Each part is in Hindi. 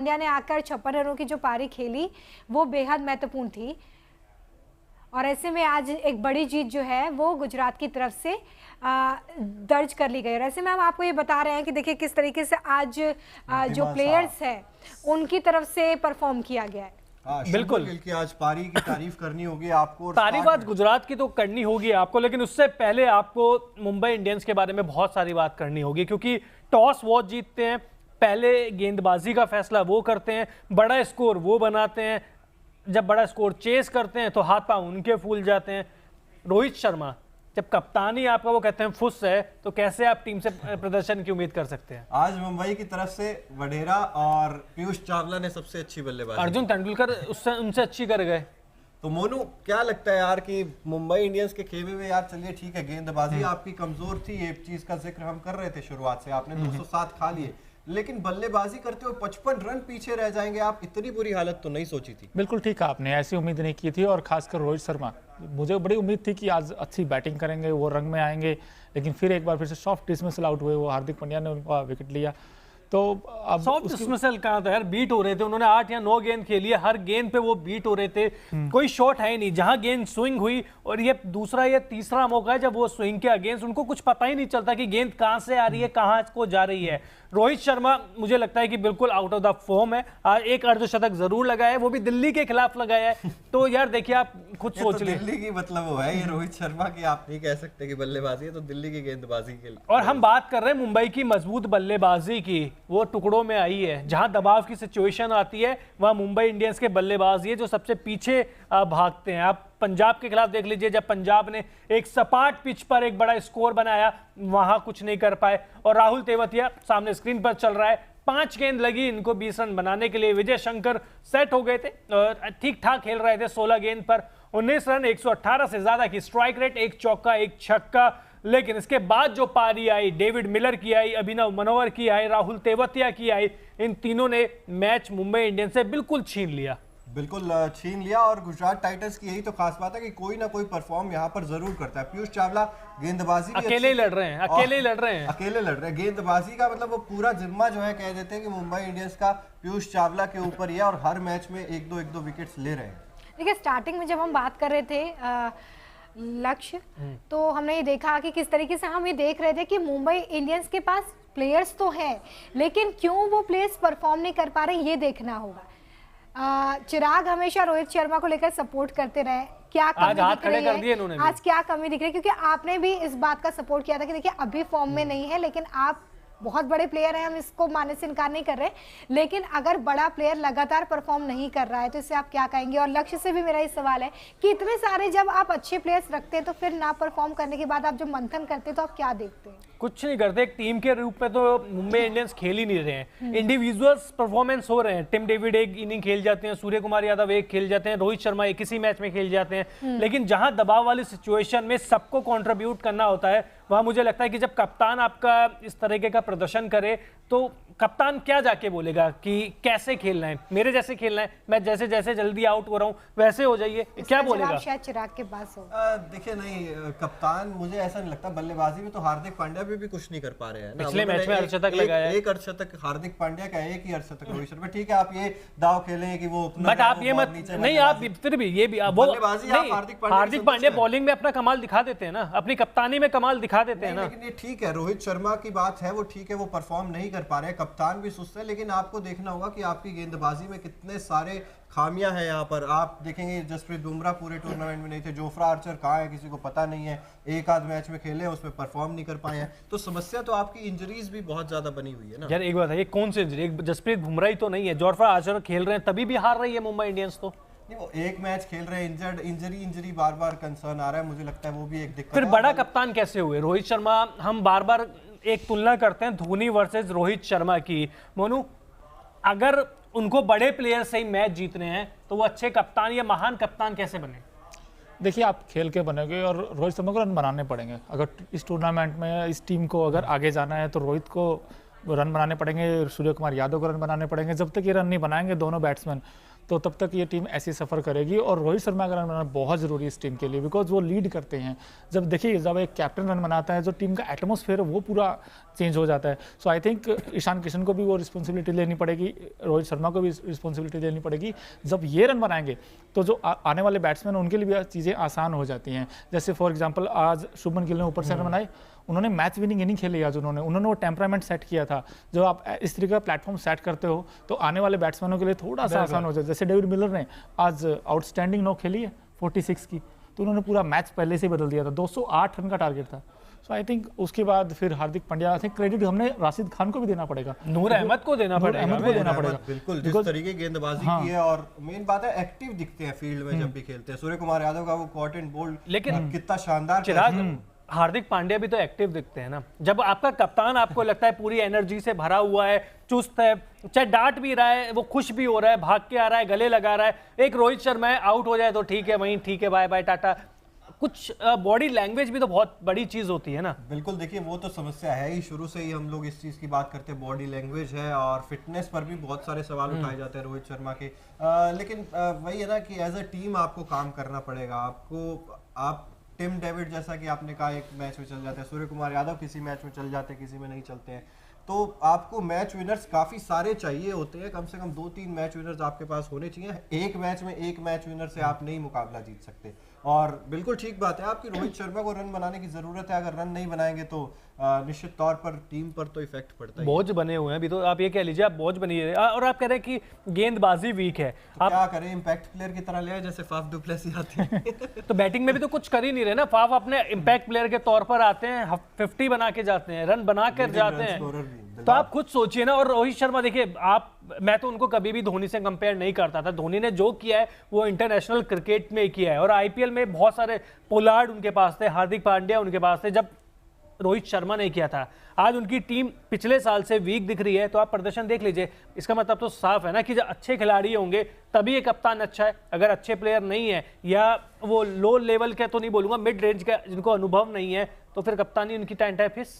इंडिया ने आकर 56 रनों की जो पारी खेली वो बेहद महत्वपूर्ण थी और ऐसे में आज एक बड़ी जीत जो है वो गुजरात की तरफ से दर्ज कर ली गई। और ऐसे में हम आपको ये बता रहे हैं कि देखिए किस तरीके से आज जो प्लेयर्स हैं उनकी तरफ से परफॉर्म किया गया है। बिल्कुल कि आज पारी की तारीफ करनी होगी आपको, तारीफ आज गुजरात की तो करनी होगी आपको, लेकिन उससे पहले आपको मुंबई इंडियंस के बारे में बहुत सारी बात करनी होगी, क्योंकि टॉस वो जीतते हैं, पहले गेंदबाजी का फैसला वो करते हैं, बड़ा स्कोर वो बनाते हैं, जब बड़ा स्कोर चेस करते हैं तो हाथ पांव उनके फूल जाते हैं। रोहित शर्मा जब कप्तानी आपका वो कहते हैं फुस है, तो कैसे आप टीम से प्रदर्शन की उम्मीद कर सकते हैं? आज मुंबई की तरफ से वडेरा और पीयूष चावला ने सबसे अच्छी बल्लेबाजी, अर्जुन तेंदुलकर उससे उनसे अच्छी कर गए। तो मोनू क्या लगता है यार कि मुंबई इंडियंस के खेमे में, यार चलिए ठीक है गेंदबाजी आपकी कमजोर थी, ये चीज का जिक्र हम कर रहे थे शुरुआत से, आपने 207 खा लिए, लेकिन बल्लेबाजी करते हुए 55 रन पीछे रह जाएंगे आप, इतनी बुरी हालत तो नहीं सोची थी। बिल्कुल ठीक है, आपने ऐसी उम्मीद नहीं की थी, और खासकर रोहित शर्मा, मुझे बड़ी उम्मीद थी कि आज अच्छी बैटिंग करेंगे, वो रंग में आएंगे, लेकिन फिर एक बार फिर से सॉफ्ट डिसमिसल आउट हुए, वो हार्दिक पांड्या ने उनका विकेट लिया। तो अब सॉफ्ट डिसमिसल कहाँ था यार, बीट हो रहे थे, उन्होंने 8 या 9 गेंद खेली है, हर गेंद पे वो बीट हो रहे थे, कोई शॉट है ही नहीं। जहां गेंद स्विंग हुई, और ये दूसरा या तीसरा मौका है जब वो स्विंग के अगेंस्ट, उनको कुछ पता ही नहीं चलता कि गेंद कहां से आ रही है, कहां को जा रही है। रोहित शर्मा मुझे लगता है कि बिल्कुल आउट ऑफ द फॉर्म है, एक अर्धशतक जरूर लगाया है, वो भी दिल्ली के खिलाफ लगाया है। तो यार देखिए आप खुद सोच लीजिए, दिल्ली की मतलब वो है ये रोहित शर्मा की, आप नहीं कह सकते कि बल्लेबाजी है, तो दिल्ली की गेंदबाजी के लिए। और हम बात कर रहे हैं मुंबई की मजबूत बल्लेबाजी की, वो टुकड़ों में आई है, जहां दबाव की सिचुएशन आती है वहां मुंबई इंडियंस के बल्लेबाज ये जो सबसे पीछे भागते हैं। आप पंजाब के खिलाफ देख लीजिए, जब पंजाब ने एक सपाट पिच पर एक बड़ा स्कोर बनाया, वहां कुछ नहीं कर पाए। और राहुल तेवतिया सामने स्क्रीन पर चल रहा है, 5 गेंद लगी इनको 20 रन बनाने के लिए। विजय शंकर सेट हो गए थे और ठीक ठाक खेल रहे थे, 16 गेंद पर 19 रन, 118 से ज्यादा की स्ट्राइक रेट, एक चौका एक छक्का। लेकिन इसके बाद जो पारी आई, डेविड मिलर की आई, अभिनव मनोहर की आई, राहुल तेवतिया की आई, इन तीनों ने मैच मुंबई इंडियंस से बिल्कुल छीन लिया, बिल्कुल छीन लिया। और गुजरात टाइटंस की यही तो खास बात है कि कोई ना कोई परफॉर्म यहाँ पर जरूर करता है। पीयूष चावला गेंदबाजी अकेले ही लड़ रहे हैं, अकेले लड़ रहे हैं, गेंदबाजी का मतलब वो पूरा जिम्मा जो है कह देते हैं कि मुंबई इंडियंस का पीयूष चावला के ऊपर ही है, और हर मैच में एक दो विकेट्स ले रहे हैं। देखिए स्टार्टिंग में जब हम बात कर रहे थे लक्ष्य, तो हमने ये देखा कि किस तरीके से हम ये देख रहे थे कि मुंबई इंडियंस के पास प्लेयर्स तो हैं, लेकिन क्यों वो प्लेयर्स परफॉर्म नहीं कर पा रहे ये देखना होगा। चिराग हमेशा रोहित शर्मा को लेकर सपोर्ट करते रहे, क्या कमी दिख रही है आज, क्या कमी दिख रही है? क्योंकि आपने भी इस बात का सपोर्ट किया था कि देखिए अभी फॉर्म में नहीं है, लेकिन आप बहुत बड़े प्लेयर हैं, हम इसको मानने से इनकार नहीं कर रहे, लेकिन अगर बड़ा प्लेयर लगातार परफॉर्म नहीं कर रहा है तो इससे आप क्या कहेंगे? और लक्ष्य से भी मेरा ये सवाल है कि इतने सारे जब आप अच्छे प्लेयर्स रखते हैं तो फिर ना परफॉर्म करने के बाद आप जब मंथन करते हैं तो आप क्या देखते हैं? कुछ नहीं करते, एक टीम के रूप में तो मुंबई इंडियंस खेल ही नहीं रहे हैं, इंडिविजुअल्स परफॉर्मेंस हो रहे हैं। टिम डेविड एक इनिंग खेल जाते हैं, सूर्य कुमार यादव एक खेल जाते हैं, रोहित शर्मा एक किसी मैच में खेल जाते हैं, लेकिन जहां दबाव वाली सिचुएशन में सबको कंट्रीब्यूट करना होता है, वहां मुझे लगता है कि जब कप्तान आपका इस तरीके का प्रदर्शन करे तो कप्तान क्या जाके बोलेगा कि कैसे खेलना है, मेरे जैसे खेलना है, मैं जैसे जैसे जल्दी आउट हो रहा हूं वैसे हो जाइए, क्या बोलेगा? शायद चिराग के पास हो। देखिए नहीं, कप्तान मुझे ऐसा नहीं लगता। बल्लेबाजी में तो हार्दिक पांड्या भी कुछ नहीं कर पा रहे हैं ना, पिछले मैच में अर्धशतक लगाया है, एक अर्धशतक हार्दिक पांड्या का, एक ही अर्धशतक रोहित शर्मा। ठीक है आप ये दाव खेलें कि वो अपना, बट आप ये मत नहीं, आप फिर भी ये भी हार्दिक पांड्या बॉलिंग में अपना कमाल दिखा देते हैं ना, अपनी कप्तानी में कमाल दिखा देते हैं ना। लेकिन ये ठीक है, रोहित शर्मा की बात है वो ठीक है, वो परफॉर्म नहीं कर पा रहे हैं, कप्तान भी सुस्त है, लेकिन आपको देखना होगा कि आपकी गेंदबाजी में कितने सारे खामियां हैं। यहाँ पर आप देखेंगे जसप्रीत बुमराह पूरे टूर्नामेंट में नहीं थे, जोफ्रा आर्चर कहाँ है किसी को पता नहीं है, एक आध मैच में खेले उसमें परफॉर्म नहीं कर पाए हैं। तो समस्या तो आपकी इंजरीज भी बहुत ज्यादा बनी हुई है ना यार। एक बात है, ये कौन सी इंजरी, जसप्रीत बुमराह ही तो नहीं है, जोफ्रा आर्चर खेल रहे हैं तभी भी हार रही है मुंबई इंडियंस। तो वो एक मैच खेल रहे हैं, इंजरी बार बार कंसर्न आ रहा है, मुझे लगता है वो भी एक दिक्कत। फिर बड़ा कप्तान कैसे हुए रोहित शर्मा? हम बार बार एक तुलना करते हैं धोनी वर्सेस रोहित शर्मा की। मोनू, अगर उनको बड़े प्लेयर से ही मैच जीतने हैं तो वो अच्छे कप्तान या महान कप्तान कैसे बने? देखिए आप खेल के बनेंगे, और रोहित शर्मा को रन बनाने पड़ेंगे। अगर इस टूर्नामेंट में इस टीम को अगर आगे जाना है तो रोहित को रन बनाने पड़ेंगे, सूर्य कुमार यादव को रन बनाने पड़ेंगे। जब तक ये रन नहीं बनाएंगे दोनों बैट्समैन, तो तब तक ये टीम ऐसी सफ़र करेगी। और रोहित शर्मा का रन बनाना बहुत ज़रूरी है इस टीम के लिए, बिकॉज वो लीड करते हैं। जब देखिए जब एक कैप्टन रन बनाता है, जो टीम का एटमॉस्फेयर वो पूरा चेंज हो जाता है। सो आई थिंक ईशान किशन को भी वो रिस्पॉन्सिबिलिटी लेनी पड़ेगी, रोहित शर्मा को भी रिस्पॉन्सिबिलिटी लेनी पड़ेगी। जब ये रन बनाएंगे तो जो आने वाले बैट्समैन उनके लिए भी चीज़ें आसान हो जाती हैं। जैसे फॉर एग्जांपल आज शुभमन गिल ने ऊपर से रन बनाए, उन्होंने मैच विनिंग इनिंग खेली आज, उन्होंने वो टेम्परामेंट सेट किया था। जब आप इस तरीके का प्लेटफॉर्म सेट करते हो तो आने वाले बैट्समैनों के लिए थोड़ा सा आसान हो जाए। जैसे डेविड मिलर ने आज आउटस्टैंडिंग नॉक खेली है 46 की, तो उन्होंने पूरा मैच पहले से ही बदल दिया था। 208 रन का टारगेट था। सो आई थिंक उसके बाद फिर Hardik Pandya, I think credit हमने राशिद खान को भी देना पड़ेगा, नूर अहमद को देना पड़ेगा। बिल्कुल, जिस तरीके गेंदबाजी की है, और मेन बात है एक्टिव दिखते हैं फील्ड में जब भी खेलते हैं। सूर्य कुमार यादव का वो कॉट एंड बोल्ड, लेकिन कितना शानदार चिराग, हार्दिक पांड्या भी तो एक्टिव दिखते हैं ना। जब आपका कप्तान आपको लगता है पूरी एनर्जी से भरा हुआ है, चुस्त है, चाहे डांट भी रहा है, वो खुश भी हो रहा है, भाग के आ रहा है, गले लगा रहा है। एक रोहित शर्मा है, आउट हो जाए तो ठीक है, वहीं ठीक है, बाय बाय टाटा। कुछ बॉडी लैंग्वेज भी तो बहुत बड़ी चीज होती है ना। बिल्कुल, देखिए वो तो समस्या है ही, शुरू से ही हम लोग इस चीज की बात करते हैं, बॉडी लैंग्वेज है, और फिटनेस पर भी बहुत सारे सवाल उठाए जाते हैं रोहित शर्मा के। लेकिन वही है ना कि एज अ टीम आपको काम करना पड़ेगा। आप टिम डेविड जैसा कि आपने कहा एक मैच में चल जाते हैं, सूर्य कुमार यादव किसी मैच में चल जाते हैं, किसी में नहीं चलते हैं। तो आपको मैच विनर्स काफी सारे चाहिए होते हैं, कम से कम 2-3 मैच विनर्स आपके पास होने चाहिए। एक मैच में एक मैच विनर से आप नहीं मुकाबला जीत सकते। और बिल्कुल ठीक बात है आपकी, रोहित शर्मा को रन बनाने की जरूरत है। अगर रन नहीं बनाएंगे तो निश्चित तौर पर टीम पर तो इफेक्ट पड़ता है। बोझ बने हुए हैं अभी, तो आप ये कह लीजिए आप बोझ बनिए। और आप कह रहे हैं कि गेंदबाजी वीक है, तो आप क्या करें, इम्पैक्ट प्लेयर की तरह ले आए जैसे फाफ डु प्लेसी आते हैं। तो बैटिंग में भी तो कुछ कर ही नहीं रहे ना। फाफ अपने इम्पैक्ट प्लेयर के तौर पर आते हैं, 50 बना के जाते हैं, रन बना कर जाते हैं। तो आप खुद सोचिए ना। और रोहित शर्मा देखिए, मैं तो उनको कभी भी धोनी से कंपेयर नहीं करता था। धोनी ने जो किया है वो इंटरनेशनल क्रिकेट में किया है, और आईपीएल में बहुत सारे पोलार्ड उनके पास थे, हार्दिक पांड्या उनके पास थे, जब रोहित शर्मा ने किया था। आज उनकी टीम पिछले साल से वीक दिख रही है, तो आप प्रदर्शन देख लीजिए। इसका मतलब तो साफ है ना कि जब अच्छे खिलाड़ी होंगे तभी ये कप्तान अच्छा है। अगर अच्छे प्लेयर नहीं है, या वो लो लेवल के तो नहीं बोलूंगा, मिड रेंज का, जिनको अनुभव नहीं है, तो फिर कप्तानी उनकी टाइम फिस।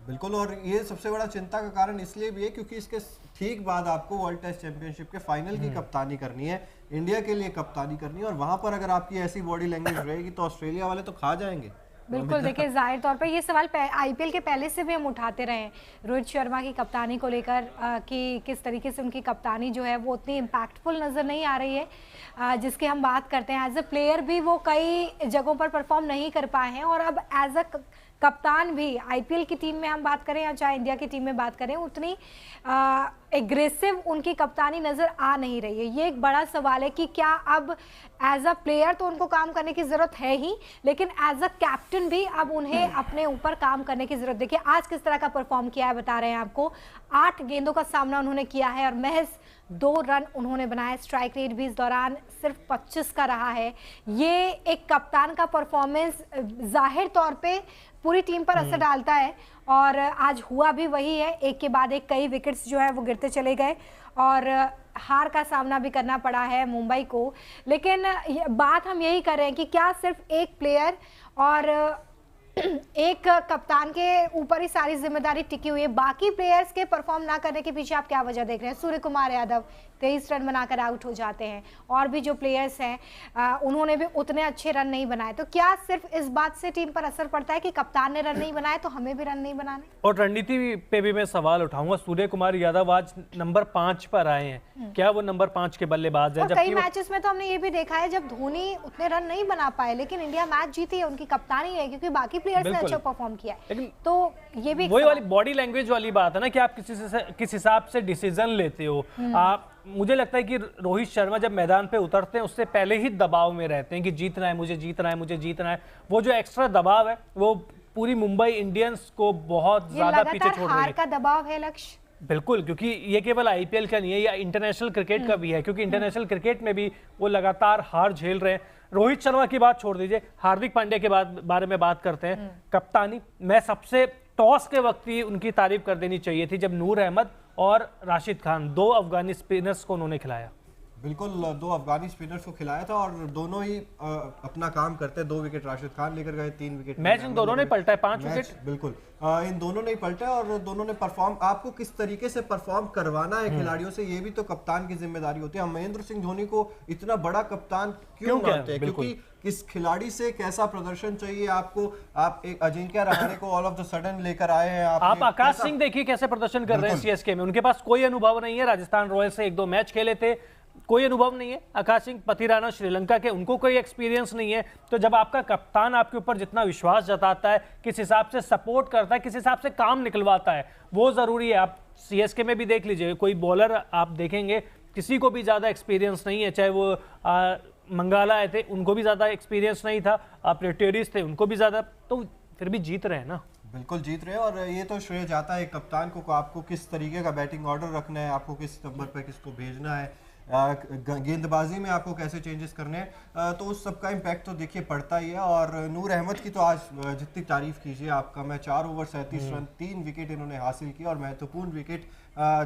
बिल्कुल, और ये सबसे बड़ा चिंता का कारण इसलिए भी है क्योंकि इसके ठीक बाद आपको वर्ल्ड टेस्ट चैंपियनशिप के फाइनल की कप्तानी करनी है, इंडिया के लिए कप्तानी करनी है। और वहां पर अगर आपकी ऐसी बॉडी लैंग्वेज रहेगी तो ऑस्ट्रेलिया वाले तो खा जाएंगे। बिल्कुल, देखिए जाहिर तौर पर ये सवाल आईपीएल के पहले से भी हम उठाते रहे हैं रोहित शर्मा की कप्तानी को लेकर, कि किस तरीके से उनकी कप्तानी जो है वो उतनी इम्पैक्टफुल नज़र नहीं आ रही है जिसकी हम बात करते हैं। एज अ प्लेयर भी वो कई जगहों पर परफॉर्म नहीं कर पाए हैं, और अब एज अ कप्तान भी आईपीएल की टीम में हम बात करें या चाहे इंडिया की टीम में बात करें, उतनी एग्रेसिव उनकी कप्तानी नज़र आ नहीं रही है। ये एक बड़ा सवाल है कि क्या अब एज अ प्लेयर तो उनको काम करने की ज़रूरत है ही, लेकिन एज अ कैप्टन भी अब उन्हें अपने ऊपर काम करने की ज़रूरत। देखिए आज किस तरह का परफॉर्म किया है, बता रहे हैं आपको। 8 गेंदों का सामना उन्होंने किया है और महज 2 रन उन्होंने बनाए। स्ट्राइक रेट भी इस दौरान सिर्फ 25 का रहा है। ये एक कप्तान का परफॉर्मेंस जाहिर तौर पे पूरी टीम पर असर डालता है, और आज हुआ भी वही है। एक के बाद एक कई विकेट्स जो है वो गिरते चले गए, और हार का सामना भी करना पड़ा है मुंबई को। लेकिन बात हम यही कर रहे हैं कि क्या सिर्फ एक प्लेयर और एक कप्तान के ऊपर ही सारी जिम्मेदारी टिकी हुई है, बाकी प्लेयर्स के परफॉर्म ना करने के पीछे आप क्या वजह देख रहे हैं? सूर्य कुमार यादव 23 रन बनाकर आउट हो जाते हैं, और भी जो प्लेयर्स हैं उन्होंने भी उतने अच्छे रन नहीं बनाए। तो क्या सिर्फ इस बात से टीम पर असर पड़ता है कि कप्तान ने रन नहीं बनाए तो हमें भी रन नहीं बनाने? और रणनीति पे भी मैं सवाल उठाऊंगा। सूर्य कुमार यादव आज नंबर 5 पर आए हैं, क्या वो नंबर 5 के बल्लेबाज है? कई मैचेस में तो हमने ये भी देखा है जब धोनी उतने रन नहीं बना पाए, लेकिन इंडिया मैच जीती है, उनकी कप्तानी है, क्योंकि बाकी प्लेयर्स ने अच्छा परफॉर्म किया है। तो ये भी वही वाली बॉडी लैंग्वेज वाली बात है ना कि आप किस हिसाब से डिसीजन लेते हो। आप, मुझे लगता है कि रोहित शर्मा जब मैदान पे उतरते हैं उससे पहले ही दबाव में रहते हैं कि जीतना है, मुझे जीतना है, मुझे जीतना है। वो जो एक्स्ट्रा दबाव है वो पूरी मुंबई इंडियंस को बहुत ज्यादा पीछे छोड़ रही है। हार का दबाव है लक्ष्य। बिल्कुल, क्योंकि ये केवल आईपीएल का नहीं है, या इंटरनेशनल क्रिकेट का भी है, क्योंकि इंटरनेशनल क्रिकेट में भी वो लगातार हार झेल रहे हैं। रोहित शर्मा की बात छोड़ दीजिए, हार्दिक पांड्या के बारे में बात करते हैं। कप्तानी, मैं सबसे टॉस के वक्त ही उनकी तारीफ कर देनी चाहिए थी, जब नूर अहमद और राशिद खान 2 अफगानी स्पिनर्स को उन्होंने खिलाया। बिल्कुल, 2 अफगानी स्पिनर्स को खिलाया था और दोनों ही अपना काम करते हैं। 2 विकेट राशिद खान लेकर गए, 3 विकेट मैच इन दोनों ने पलटा है, 5 विकेट बिल्कुल इन दोनों ने पलटा और दोनों ने परफॉर्म, आपको किस तरीके से परफॉर्म करवाना है खिलाड़ियों से, ये भी तो कप्तान की जिम्मेदारी होती है। हम महेंद्र सिंह धोनी को इतना बड़ा कप्तान क्यों मानते हैं, क्योंकि किस खिलाड़ी से कैसा प्रदर्शन चाहिए आपको। आप एक अजिंक्य रहाणे को ऑल ऑफ द सडन लेकर आए हैं, आप आकाश सिंह देखिए कैसे प्रदर्शन कर रहे हैं सीएसके में, उनके पास कोई अनुभव नहीं है, राजस्थान रॉयल्स से 1-2 मैच खेले थे, कोई अनुभव नहीं है। आकाश सिंह पथिराना श्रीलंका के, उनको कोई एक्सपीरियंस नहीं है। तो जब आपका कप्तान आपके ऊपर जितना विश्वास जताता है, किस हिसाब से सपोर्ट करता है, किस हिसाब से काम निकलवाता है, वो जरूरी है। आप सीएसके में भी देख लीजिए, कोई बॉलर आप देखेंगे किसी को भी ज्यादा एक्सपीरियंस नहीं है, चाहे वो मंगाला आए थे उनको भी ज्यादा एक्सपीरियंस नहीं था, प्रेटेरिस थे उनको भी ज्यादा, तो फिर भी जीत रहे हैं ना। बिल्कुल जीत रहे हैं और ये तो श्रेय जाता है कप्तान को आपको किस तरीके का बैटिंग ऑर्डर रखना है, आपको किस नंबर पे किसको भेजना है, गेंदबाजी में आपको कैसे चेंजेस करने हैं, तो उस सब का इम्पैक्ट तो देखिए पड़ता ही है। और नूर अहमद की तो आज जितनी तारीफ कीजिए आपका, मैं 4 ओवर 37 रन 3 विकेट इन्होंने हासिल किया और महत्वपूर्ण विकेट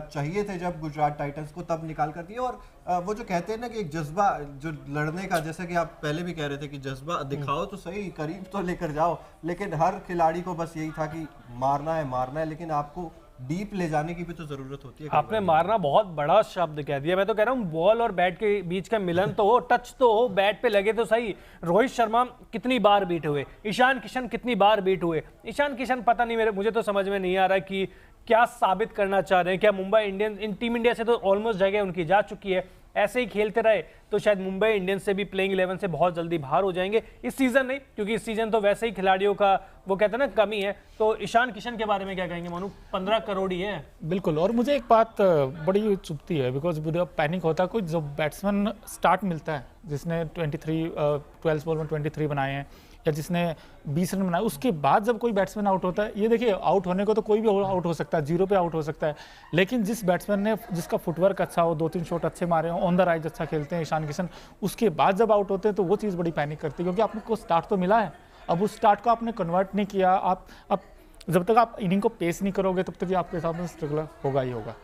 चाहिए थे जब गुजरात टाइटंस को, तब निकाल कर दिए। और वो जो कहते हैं ना कि एक जज्बा जो लड़ने का, जैसा कि आप पहले भी कह रहे थे कि जज्बा दिखाओ तो सही, करीब तो लेकर जाओ, लेकिन हर खिलाड़ी को बस यही था कि मारना है, लेकिन आपको डीप ले जाने की भी तो जरूरत होती है। आपने मारना बहुत बड़ा शब्द कह दिया, मैं तो कह रहा हूँ बॉल और बैट के बीच का मिलन तो हो, टच तो हो, बैट पे लगे तो सही। रोहित शर्मा कितनी बार बीट हुए, ईशान किशन कितनी बार बीट हुए। ईशान किशन पता नहीं, मुझे तो समझ में नहीं आ रहा कि क्या साबित करना चाह रहे हैं। क्या मुंबई इंडियंस, इन टीम इंडिया से तो ऑलमोस्ट जगह उनकी जा चुकी है, ऐसे ही खेलते रहे तो शायद मुंबई इंडियंस से भी प्लेइंग 11 से बहुत जल्दी बाहर हो जाएंगे। इस सीजन नहीं, क्योंकि इस सीजन तो वैसे ही खिलाड़ियों का वो कहते हैं ना कमी है। तो ईशान किशन के बारे में क्या कहेंगे मानू, 15 करोड़ ही है। बिल्कुल, और मुझे एक बात बड़ी चुभती है, बिकॉज पैनिक होता है कोई जो बैट्समैन स्टार्ट मिलता है जिसने 12 बॉल में 23 बनाए हैं या जिसने 20 रन बनाए, उसके बाद जब कोई बैट्समैन आउट होता है, ये देखिए आउट होने को तो कोई भी आउट हो सकता है, 0 पे आउट हो सकता है, लेकिन जिस बैट्समैन ने जिसका फुटवर्क अच्छा हो, 2-3 शॉट अच्छे मारे हो, ऑन द राइज अच्छा खेलते हैं ईशान किशन, उसके बाद जब आउट होते हैं तो वो चीज़ बड़ी पैनिक करती है, क्योंकि आपको स्टार्ट तो मिला है, अब उस स्टार्ट को आपने कन्वर्ट नहीं किया। आप जब तक आप इनिंग को पेस नहीं करोगे तब तक आपके सामने स्ट्रगल होगा ही होगा।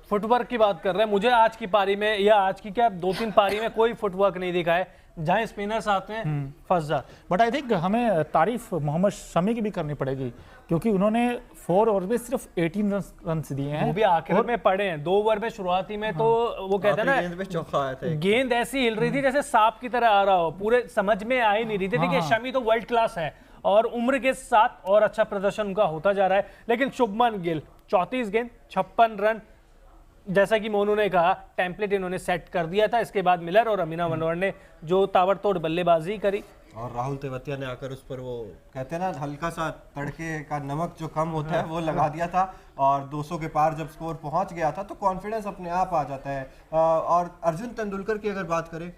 फुटवर्क की बात कर रहे हैं, मुझे आज की पारी में या आज की क्या 2-3 पारी में कोई फुटवर्क नहीं दिखा है, जहां स्पिनर्स आते हैं फंस जाते। बट आई थिंक हमें तारीफ मोहम्मद शमी की भी करनी पड़ेगी, क्योंकि उन्होंने 4 ओवर में सिर्फ 18 रन दिए हैं, वो भी आखिर में पड़े हैं। 2 ओवर में शुरुआती में तो वो कहते हैं ना गेंद ऐसी हिल रही थी जैसे सांप की तरह आ रहा हो, पूरे समझ में आ ही नहीं रही थी। देखिए शमी तो वर्ल्ड क्लास है और उम्र के साथ और अच्छा प्रदर्शन उनका होता जा रहा है, लेकिन शुभमन गिल 34 गेंद 56 रन, जैसा कि मोनू ने कहा टेम्पलेट इन्होंने सेट कर दिया था। इसके बाद मिलर और अमीना मनोहर ने जो ताबड़तोड़ बल्लेबाजी करी और राहुल तेवतिया ने आकर उस पर वो कहते हैं ना हल्का सा तड़के का नमक जो कम होता है वो लगा दिया था, और 200 के पार जब स्कोर पहुंच गया था तो कॉन्फिडेंस अपने आप आ जाता है। और अर्जुन तेंदुलकर की अगर बात करें,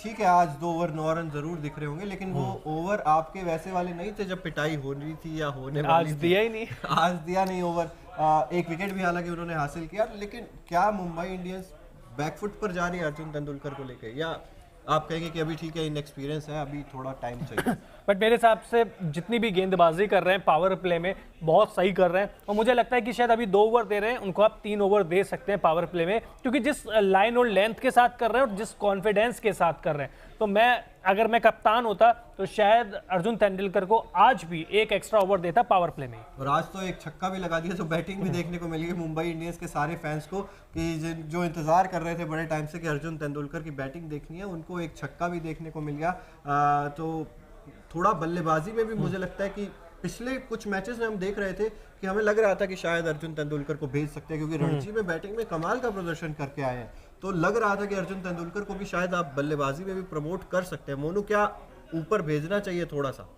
ठीक है आज 2 ओवर 9 रन जरूर दिख रहे होंगे, लेकिन वो ओवर आपके वैसे वाले नहीं थे जब पिटाई हो रही थी या होने वाली आज दिया ही नहीं आज दिया नहीं ओवर। 1 विकेट भी हालांकि उन्होंने हासिल किया, लेकिन क्या मुंबई इंडियंस बैकफुट पर जा रही है अर्जुन तेंदुलकर को लेके, या आप कहेंगे कि अभी ठीक है इनएक्सपीरियंस है, अभी थोड़ा टाइम चाहिए? बट मेरे हिसाब से जितनी भी गेंदबाजी कर रहे हैं पावर प्ले में बहुत सही कर रहे हैं, और मुझे लगता है कि शायद अभी 2 ओवर दे रहे हैं, उनको आप 3 ओवर दे सकते हैं पावर प्ले में, क्योंकि जिस लाइन और लेंथ के साथ कर रहे हैं और जिस कॉन्फिडेंस के साथ कर रहे हैं, तो अगर मैं कप्तान होता तो शायद अर्जुन तेंदुलकर को आज भी 1 एक्स्ट्रा ओवर देता पावर प्ले में। और आज तो एक छक्का भी लगा दिया, तो बैटिंग भी देखने को मिली मुंबई इंडियंस के सारे फैंस को, कि जो इंतजार कर रहे थे बड़े टाइम से कि अर्जुन तेंदुलकर की बैटिंग देखनी है, उनको एक छक्का भी देखने को मिल गया। तो थोड़ा बल्लेबाजी में भी मुझे लगता है कि पिछले कुछ मैचेस में हम देख रहे थे कि हमें लग रहा था कि शायद अर्जुन तेंदुलकर को भेज सकते हैं, क्योंकि रणजी में बैटिंग में कमाल का प्रदर्शन करके आए हैं, तो लग रहा था कि अर्जुन तेंदुलकर को भी शायद आप बल्लेबाजी में भी प्रमोट कर सकते हैं। मोनू, क्या ऊपर भेजना चाहिए थोड़ा सा?